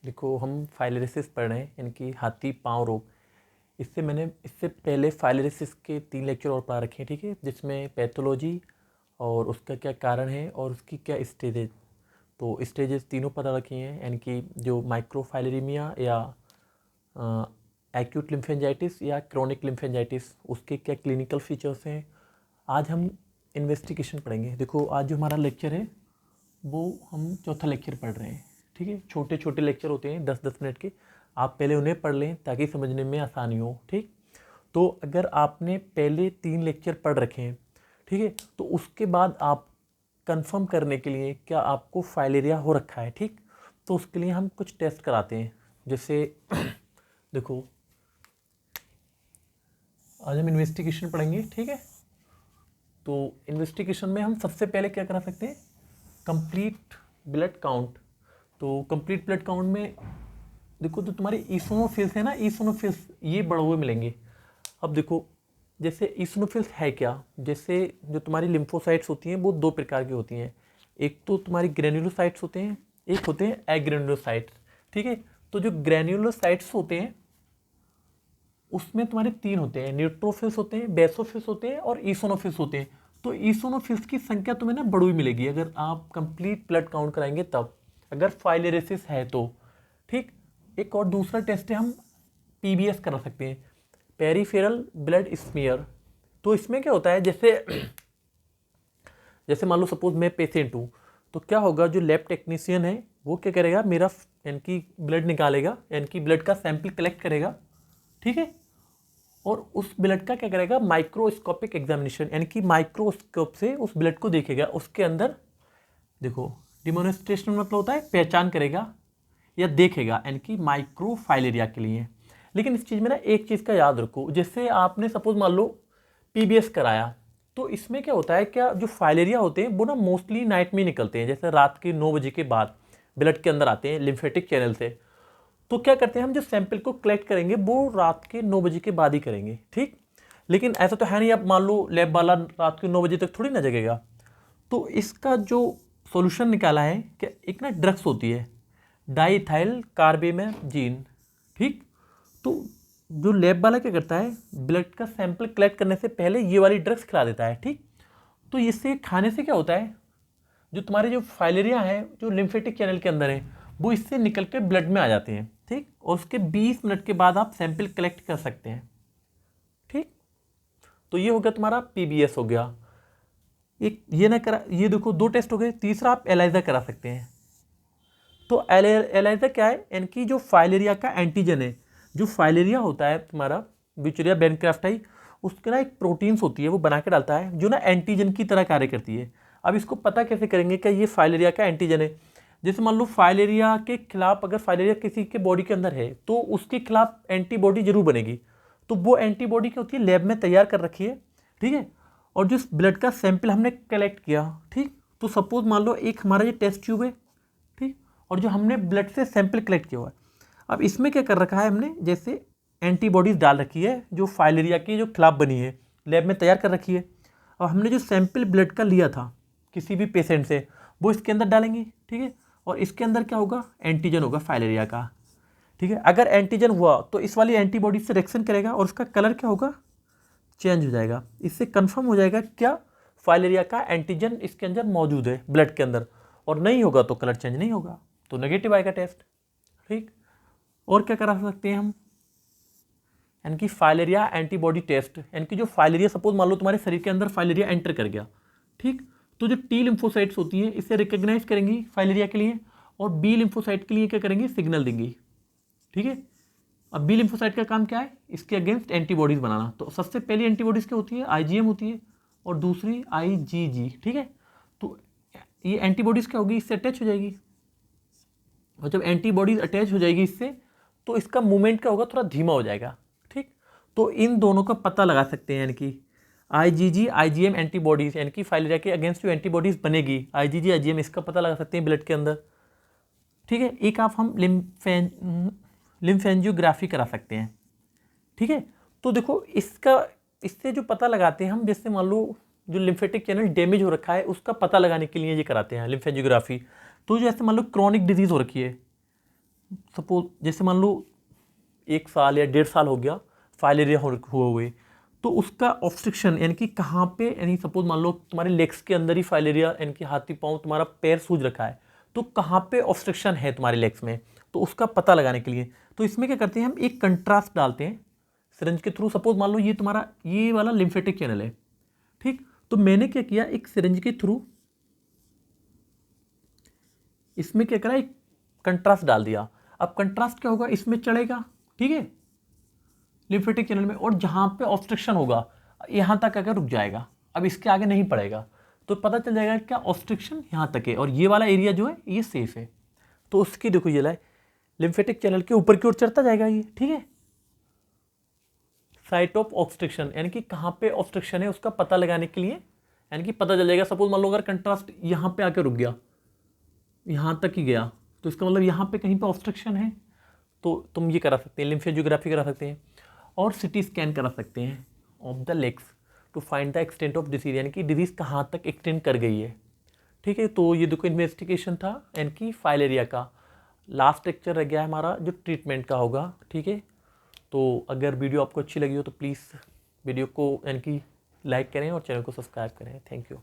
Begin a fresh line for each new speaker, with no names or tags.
देखो हम फाइलेरिसिस पढ़ रहे हैं, यानी कि हाथी पाँव रोग। इससे पहले फाइलेरिसिस के 3 लेक्चर और पढ़ा रखे हैं, ठीक है, जिसमें पैथोलॉजी और उसका क्या कारण है और उसकी क्या स्टेजेज। तो स्टेजेस तीनों पता रखी हैं, यानी कि जो माइक्रोफाइलेरिमिया या एक्यूट लिम्फेंजाइटिस या क्रोनिक लिम्फेंजाइटिस, उसके क्या क्लिनिकल फीचर्स हैं। आज हम इन्वेस्टिगेशन पढ़ेंगे। देखो आज जो हमारा लेक्चर है वो हम चौथा लेक्चर पढ़ रहे हैं, ठीक है। छोटे छोटे लेक्चर होते हैं 10-10 मिनट के, आप पहले उन्हें पढ़ लें ताकि समझने में आसानी हो, ठीक। तो अगर आपने पहले 3 लेक्चर पढ़ रखे हैं, ठीक है, तो उसके बाद आप कंफर्म करने के लिए क्या आपको फाइलेरिया हो रखा है, ठीक, तो उसके लिए हम कुछ टेस्ट कराते हैं। जैसे देखो आज हम इन्वेस्टिगेशन पढ़ेंगे, ठीक है। तो इन्वेस्टिगेशन में हम सबसे पहले क्या करा सकते हैं, कंप्लीट ब्लड काउंट। तो कंप्लीट ब्लड काउंट में देखो तो तुम्हारे ईसोनोफिल्स है ना, ईसोनोफिल्स ये बढ़े हुए मिलेंगे। अब देखो जैसे ईसोनोफिल्स है क्या, जैसे जो तुम्हारी लिम्फोसाइट्स होती हैं वो 2 प्रकार की होती हैं। एक तो तुम्हारी ग्रेन्युलोसाइट्स होते हैं, एक होते हैं एग्रेन्युलोसाइट्स, ठीक है। तो जो ग्रेन्युलोसाइट्स होते हैं उसमें तुम्हारे 3 होते हैं, न्यूट्रोफिल्स होते हैं, बेसोफिल्स होते हैं और ईसोनोफिल्स होते हैं। तो ईसोनोफिल्स की संख्या तुम्हें ना बढ़ी हुई मिलेगी अगर आप कंप्लीट ब्लड काउंट कराएंगे तब, अगर फाइलेरिसिस है तो, ठीक। एक और दूसरा टेस्ट है, हम पीबीएस करा सकते हैं, पेरिफेरल ब्लड स्मीयर। तो इसमें क्या होता है, जैसे मान लो सपोज मैं पेशेंट हूँ, तो क्या होगा, जो लैब टेक्नीशियन है वो क्या करेगा, मेरा यानी कि ब्लड निकालेगा, यानी कि ब्लड का सैंपल कलेक्ट करेगा, ठीक है। और उस ब्लड का क्या करेगा, माइक्रोस्कोपिक एग्जामिनेशन, यानी कि माइक्रोस्कोप से उस ब्लड को देखेगा, उसके अंदर देखो डिमोन्स्ट्रेशन मतलब होता है पहचान करेगा या देखेगा, यानी कि माइक्रोफाइलेरिया के लिए। लेकिन इस चीज़ में ना एक चीज़ का याद रखो, जैसे आपने सपोज मान लो पीबीएस कराया, तो इसमें क्या होता है, क्या जो फाइलेरिया होते हैं वो ना मोस्टली नाइट में निकलते हैं, जैसे रात के 9 बजे के बाद ब्लड के अंदर आते हैं लिम्फेटिक चैनल से। तो क्या करते हैं, हम जो सैंपल को कलेक्ट करेंगे वो रात के 9 बजे के बाद ही करेंगे, ठीक। लेकिन ऐसा तो है नहीं, अब मान लो लैब वाला रात के 9 बजे तक थोड़ी ना जगेगा। तो इसका जो सॉल्यूशन निकाला है कि एक ना ड्रग्स होती है डाइथाइल कार्बेमेजीन, ठीक। तो जो लैब वाला क्या करता है, ब्लड का सैंपल कलेक्ट करने से पहले ये वाली ड्रग्स खिला देता है, ठीक। तो इससे खाने से क्या होता है, जो तुम्हारे जो फाइलेरिया है जो लिम्फेटिक चैनल के अंदर है वो इससे निकल के ब्लड में आ जाते हैं, ठीक। और उसके 20 मिनट के बाद आप सैंपल कलेक्ट कर सकते हैं, ठीक। तो ये हो गया तुम्हारा पीबीएस हो गया। एक ये ना करा, ये देखो 2 टेस्ट हो गए। तीसरा आप एलाइजा करा सकते हैं। तो एलाइजा क्या है, यानी जो फाइलेरिया का एंटीजन है, जो फाइलेरिया होता है तुम्हारा ब्यूचेरिया बैनक्राफ्टाई, उसके ना एक प्रोटीन्स होती है वो बना के डालता है जो ना एंटीजन की तरह कार्य करती है। अब इसको पता कैसे करेंगे कि ये फाइलेरिया का एंटीजन है। जैसे मान लो फाइलेरिया के खिलाफ, अगर फाइलेरिया किसी के बॉडी के अंदर है तो उसके खिलाफ एंटीबॉडी जरूर बनेगी। तो वो एंटीबॉडी क्या होती है, लैब में तैयार कर रखी है, ठीक है। और जिस ब्लड का सैंपल हमने कलेक्ट किया, ठीक, तो सपोज मान लो एक हमारा ये टेस्ट ट्यूब है, ठीक, और जो हमने ब्लड से सैंपल कलेक्ट किया हुआ है, अब इसमें क्या कर रखा है हमने, जैसे एंटीबॉडीज़ डाल रखी है जो फाइलेरिया की जो खिलाफ बनी है, लैब में तैयार कर रखी है। और हमने जो सैंपल ब्लड का लिया था किसी भी पेशेंट से, वो इसके अंदर डालेंगे, ठीक है। और इसके अंदर क्या होगा, एंटीजन होगा फाइलेरिया का, ठीक है। अगर एंटीजन हुआ तो इस वाली एंटीबॉडी से रिएक्शन करेगा और उसका कलर क्या होगा, चेंज हो जाएगा। इससे कंफर्म हो जाएगा क्या फाइलेरिया का एंटीजन इसके अंदर मौजूद है ब्लड के अंदर, और नहीं होगा तो कलर चेंज नहीं होगा, तो नेगेटिव आएगा टेस्ट, ठीक। और क्या करा सकते हैं हम, यानी कि फाइलेरिया एंटीबॉडी टेस्ट, यानी कि जो फाइलेरिया सपोज मान लो तुम्हारे शरीर के अंदर फाइलेरिया एंटर कर गया, ठीक, तो जो टी लिम्फोसाइट्स होती हैं इसे रिकग्नाइज करेंगी फाइलेरिया के लिए, और बी लिम्फोसाइट के लिए क्या करेंगी, सिग्नल देंगी, ठीक है। अब बी लिम्फोसाइट का काम क्या है, इसके अगेंस्ट एंटीबॉडीज बनाना। तो सबसे पहली एंटीबॉडीज क्या होती है, आईजीएम होती है, और दूसरी आईजीजी, ठीक है। तो ये एंटीबॉडीज क्या होगी, इससे अटैच हो जाएगी, और जब एंटीबॉडीज अटैच हो जाएगी इससे, तो इसका मूवमेंट क्या होगा, थोड़ा धीमा हो जाएगा, ठीक। तो इन दोनों का पता लगा सकते हैं, यानी कि आईजीजी आईजीएम एंटीबॉडीज, यानी कि फाइलेरिया के अगेंस्ट जो एंटीबॉडीज बनेगी आईजीजी आईजीएम, इसका पता लगा सकते हैं ब्लड के अंदर, ठीक है। एक आप हम लिम्फेंजियोग्राफी करा सकते हैं, ठीक है। तो देखो इससे जो पता लगाते हैं हम, जैसे मान लो जो लिम्फेटिक चैनल डैमेज हो रखा है उसका पता लगाने के लिए ये कराते हैं लिम्फेंजियोग्राफी। तो जैसे मान लो क्रॉनिक डिजीज हो रखी है, सपोज जैसे मान लो 1 साल या 1.5 साल हो गया फाइलेरिया हुए हुए, तो उसका ऑब्स्ट्रक्शन यानी कि कहाँ पे, यानी सपोज मान लो तुम्हारे लेग्स के अंदर ही फाइलेरिया यानी कि हाथी पाँव तुम्हारा पैर सूज रखा है, तो कहाँ पे ऑब्स्ट्रक्शन है तुम्हारे लेग्स में, तो उसका पता लगाने के लिए तो इसमें क्या करते हैं हम, एक कंट्रास्ट डालते हैं सिरिंज के थ्रू। सपोज मान लो ये तुम्हारा ये वाला लिम्फेटिक चैनल है, ठीक, तो मैंने क्या किया, एक सिरिंज के थ्रू इसमें क्या करा, एक कंट्रास्ट डाल दिया। अब कंट्रास्ट क्या होगा, इसमें चढ़ेगा, ठीक है, लिम्फेटिक चैनल में, और जहाँ पे ऑब्स्ट्रक्शन होगा यहाँ तक आकर रुक जाएगा, अब इसके आगे नहीं पड़ेगा, तो पता चल जाएगा क्या ऑब्स्ट्रक्शन यहाँ तक है और ये वाला एरिया जो है ये सेफ है। तो उसकी देखो ये लाए लिम्फेटिक चैनल के ऊपर की ओर चढ़ता जाएगा ये, ठीक है। साइट ऑफ ऑब्स्ट्रक्शन यानी कि कहाँ पे ऑब्स्ट्रक्शन है उसका पता लगाने के लिए, यानी कि पता चल जाएगा। सपोज मान लो अगर कंट्रास्ट यहाँ पे आके रुक गया, यहाँ तक ही गया, तो इसका मतलब यहाँ पे कहीं पे ऑब्स्ट्रक्शन है, तो तुम ये करा सकते हैं, लिम्फेजियोग्राफी करा सकते हैं और सिटी स्कैन करा सकते हैं of the legs to find the extent of disease, यानी कि डिजीज़ कहाँ तक एक्सटेंड कर गई है, ठीक है। तो ये देखो इन्वेस्टिगेशन था यानी कि फाइलेरिया का। लास्ट लेक्चर रह गया है हमारा जो ट्रीटमेंट का होगा, ठीक है। तो अगर वीडियो आपको अच्छी लगी हो तो प्लीज़ वीडियो को यानी कि लाइक करें और चैनल को सब्सक्राइब करें। Thank you.